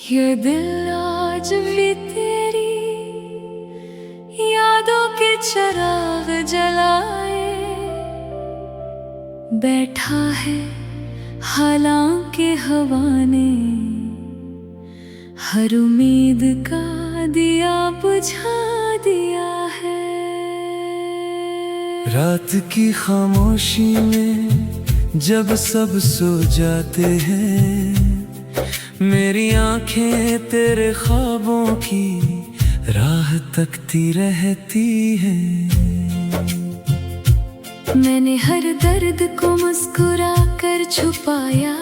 ये दिल आज भी तेरी यादों के चिराग जलाए बैठा है, हालांकि हवा ने हर उम्मीद का दिया बुझा दिया है। रात की खामोशी में जब सब सो जाते हैं, मेरी आंखें तेरे ख्वाबों की राह तकती रहती हैं। मैंने हर दर्द को मुस्कुरा कर छुपाया,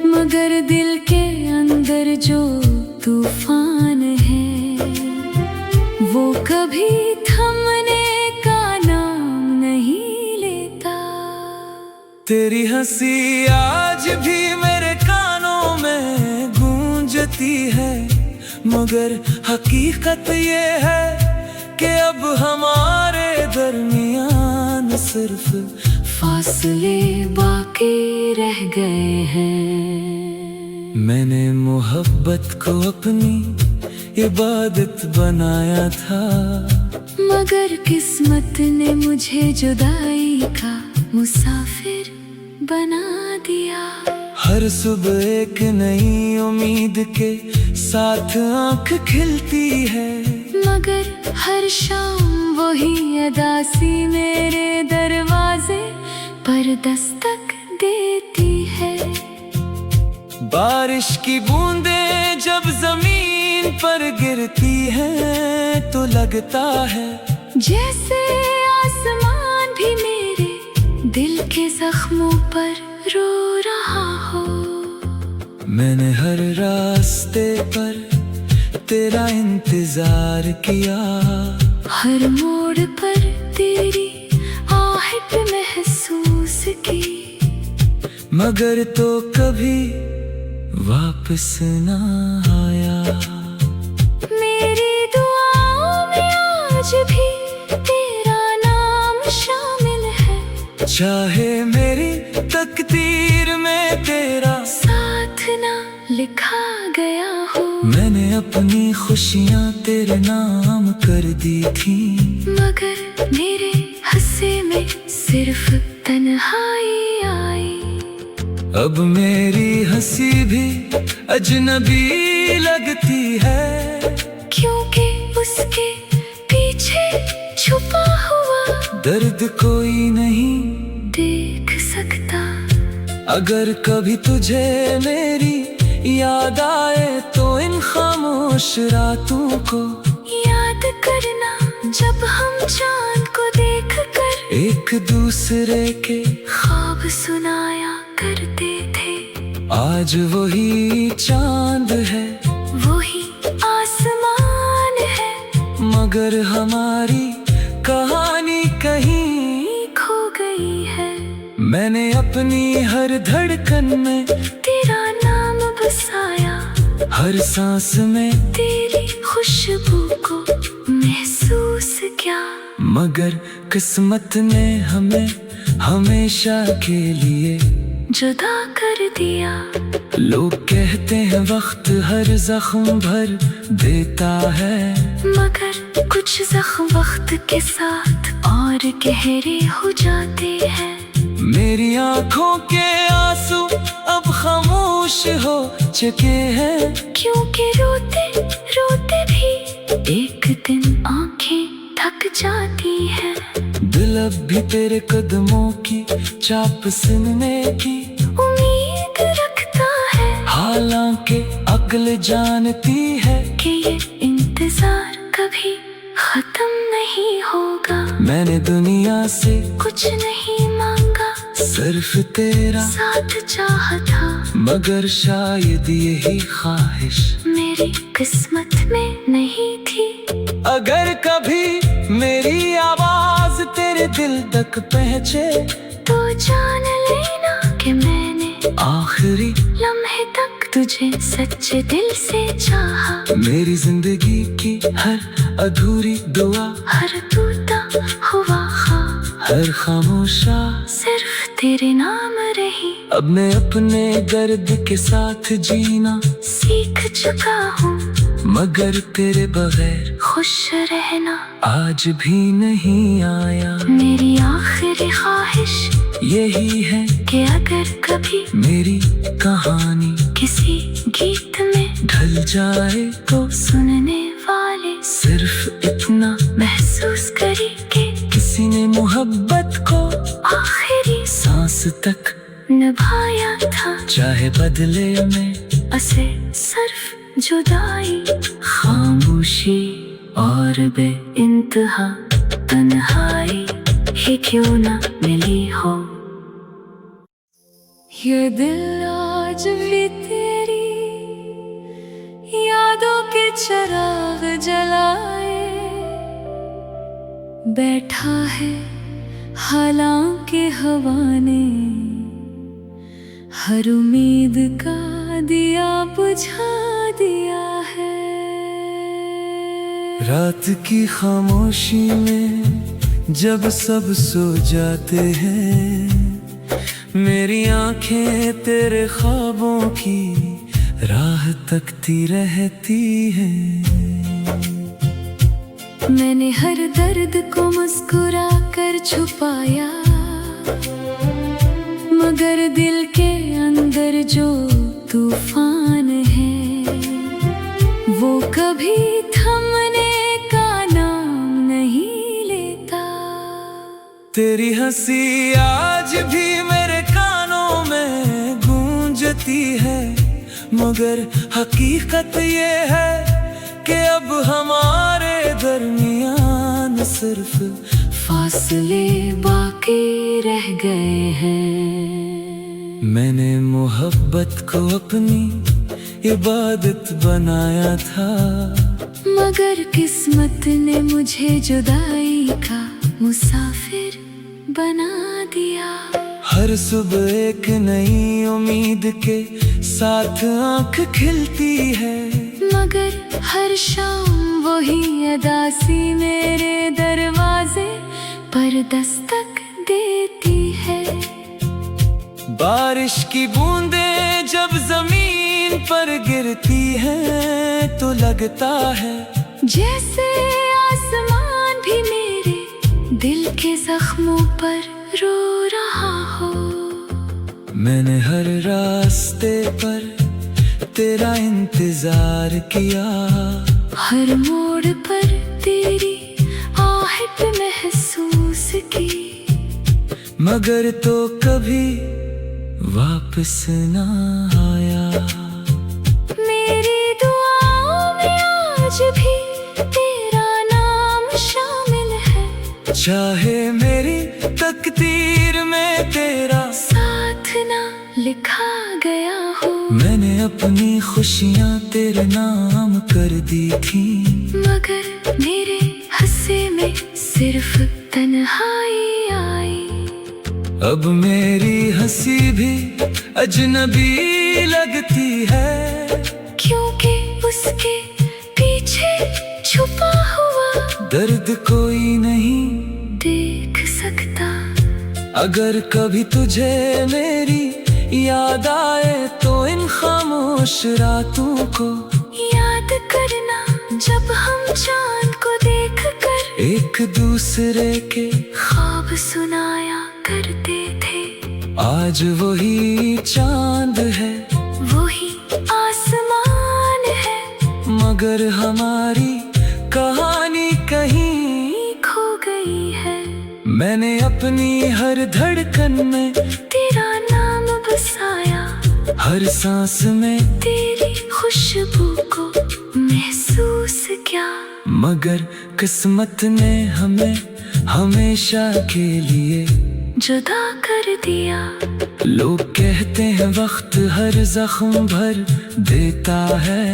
मगर दिल के अंदर जो तूफान है वो कभी थमने का नाम नहीं लेता। तेरी हंसी आज भी मेरे कानों में गूंजती है, मगर हकीकत ये है कि अब हमारे दरमियान सिर्फ फासले बाकी रह गए हैं। मैंने मोहब्बत को अपनी इबादत बनाया था, मगर किस्मत ने मुझे जुदाई का मुसाफिर बना दिया। हर सुबह एक नई उम्मीद के साथ आंख खिलती है, मगर हर शाम वही अदासी मेरे दरवाजे पर दस्तक देती है। बारिश की बूंदें जब जमीन पर गिरती हैं तो लगता है जैसे आसमान भी मेरे दिल के जख्मों पर रो रहा हो। मैंने हर रास्ते पर तेरा इंतजार किया, हर मोड़ पर तेरी आहट महसूस की, मगर तो कभी वापस ना आया। मेरी दुआओं में आज भी तेरा नाम शामिल है, चाहे मेरी तकदीर में तेरा साथ ना लिखा गया हो। मैंने अपनी खुशियाँ तेरे नाम कर दी थी, मगर मेरे हंसे में सिर्फ तन्हाई आई। अब मेरी हंसी भी अजनबी लगती है, क्योंकि उसके पीछे छुपा हुआ दर्द कोई नहीं देख सकता। अगर कभी तुझे मेरी याद आए तो इन खामोश रातों को याद करना, जब हम चांद को देख कर एक दूसरे के ख्वाब सुनाया करते थे। आज वही चांद है, वही आसमान है, मगर हमारी कहानी कहीं खो गई है। मैंने अपनी हर धड़कन में तेरा नाम बसाया, हर सांस में तेरी खुशबू को महसूस किया, मगर किस्मत ने हमें हमेशा के लिए जुदा कर दिया। लोग कहते हैं वक्त हर जख्म भर देता है, मगर कुछ जख्म वक्त के साथ और गहरे हो जाते हैं। मेरी आंखों के आंसू अब खामोश हो चुके हैं, क्योंकि रोते रोते भी एक दिन आंखें थक जाती हैं। दिल अब भी तेरे कदमों की चाप सुनने की उम्मीद रखता है, हालांकि अक्ल जानती है कि ये इंतजार कभी खत्म नहीं होगा। मैंने दुनिया से कुछ नहीं मांगा, सिर्फ तेरा साथ चाहा था, मगर शायद यही ख्वाहिश मेरी किस्मत में नहीं थी। अगर कभी मेरी आवाज तेरे दिल तक पहुंचे तो जान लेना कि मैंने आखिरी लम्हे तक तुझे सच्चे दिल से चाहा। मेरी जिंदगी की हर अधूरी दुआ, हर टूटा हुआ ख्वाब, हर खामोशा सिर्फ तेरे नाम रही। अब मैं अपने दर्द के साथ जीना सीख चुका हूँ मगर तेरे बगैर खुश रहना आज भी नहीं आया। मेरी आखिरी ख्वाहिश यही है कि अगर कभी मेरी कहानी किसी गीत में ढल जाए तो सुनने वाले सिर्फ इतना महसूस करे कि किसी ने मोहब्बत को आखिरी सांस तक निभाया था। चाहे बदले में असे सिर्फ जुदाई, खामोशी और बे इंतहा तन्हाई ही क्यों ना मिली हो। ये दिल आज भी तेरी यादों के चिराग जलाए बैठा है, हालांकि हवा ने हर उम्मीद का दिया बुझा दिया है। रात की खामोशी में जब सब सो जाते हैं मेरी आंखें तेरे ख्वाबों की राह तकती रहती हैं। मैंने हर दर्द को मुस्कुरा कर छुपाया मगर दिल के अंदर जो तूफान है वो कभी थमने का नाम नहीं लेता। तेरी हंसी आज भी मेरे कानों में गूंजती है मगर हकीकत ये है कि अब हमारे दरमियान सिर्फ फासले बाकी रह गए हैं। मैंने मोहब्बत को अपनी इबादत बनाया था मगर किस्मत ने मुझे जुदाई का मुसाफिर बना दिया। हर सुबह एक नई उम्मीद के साथ आंख खिलती है मगर हर शाम वही अदासी मेरे दरवाजे पर दस्तक देती है। बारिश की बूंदें जब जमीन पर गिरती हैं तो लगता है जैसे आसमान भी मेरे दिल के जख्मों पर रो रहा हो। मैंने हर रास्ते पर तेरा इंतजार किया, हर मोड़ पर तेरी आहट महसूस की मगर तो कभी वापस ना आया। मेरी दुआओं में आज भी तेरा नाम शामिल है, चाहे मेरी तकदीर में तेरा साथ ना लिखा गया हो। मैंने अपनी खुशियाँ तेरे नाम कर दी थी मगर मेरे हंसे में सिर्फ तन्हाई आई। अब मेरी हंसी भी अजनबी लगती है क्योंकि उसके पीछे छुपा हुआ दर्द कोई नहीं देख सकता। अगर कभी तुझे मेरी याद आए तो इन खामोश रातों को याद करना, जब हम चांद को देखकर एक दूसरे के ख्वाब सुनाया करते थे। आज वही चांद है, वही आसमान है, मगर हमारी कहानी कहीं खो गई है। मैंने अपनी हर धड़कन में तेरा नाम बसाया, हर सांस में तेरी खुशबू को महसूस किया। मगर किस्मत ने हमें हमेशा के लिए जुदा कर दिया। लोग कहते हैं वक्त हर जख्म भर देता है,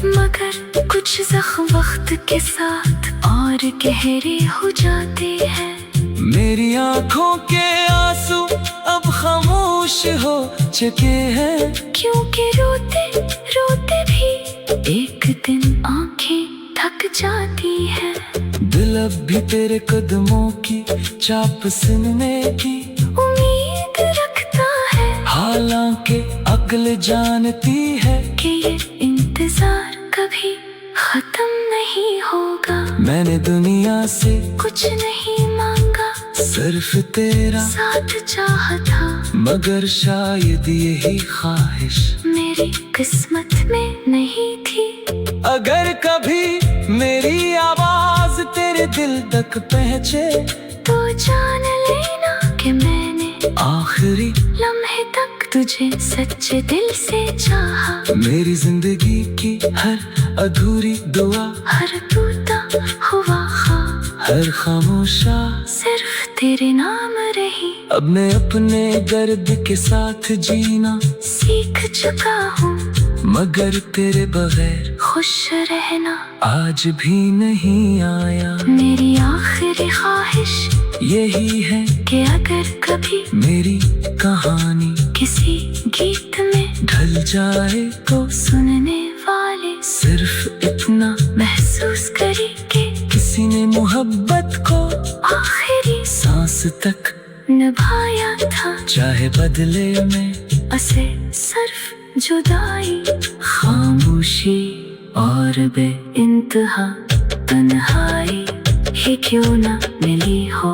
मगर कुछ जख्म वक्त के साथ और गहरे हो जाते हैं। मेरी आंखों के आंसू अब खामोश हो चुके हैं क्योंकि रोते रोते भी एक दिन आंखें थक जाती हैं। दिल अब भी तेरे कदमों की चाप सुनने की उम्मीद रख हालांकि अक्ल जानती है कि ये इंतजार कभी खत्म नहीं होगा। मैंने दुनिया से कुछ नहीं मांगा, सिर्फ तेरा साथ चाहा था। मगर शायद यही ख्वाहिश मेरी किस्मत में नहीं थी। अगर कभी मेरी आवाज तेरे दिल तक पहुंचे तो जान लेना कि मैंने आखिरी लम्हे तक तुझे सच्चे दिल से चाहा। मेरी जिंदगी की हर अधूरी दुआ, हर टूटा हुआ ख्वाब, हर खामोशा सिर्फ तेरे नाम रही। अब मैं अपने दर्द के साथ जीना सीख चुका हूँ, मगर तेरे बगैर खुश रहना आज भी नहीं आया। मेरी आखिरी ख्वाहिश यही है कि अगर कभी मेरी कहानी किसी गीत में ढल जाए तो सुनने वाले सिर्फ इतना महसूस करे कि किसी ने मोहब्बत को आखिरी सांस तक निभाया था। चाहे बदले में असे सिर्फ जुदाई, खामोशी और बे इंतहा तन्हाई ही क्यों ना मिली हो।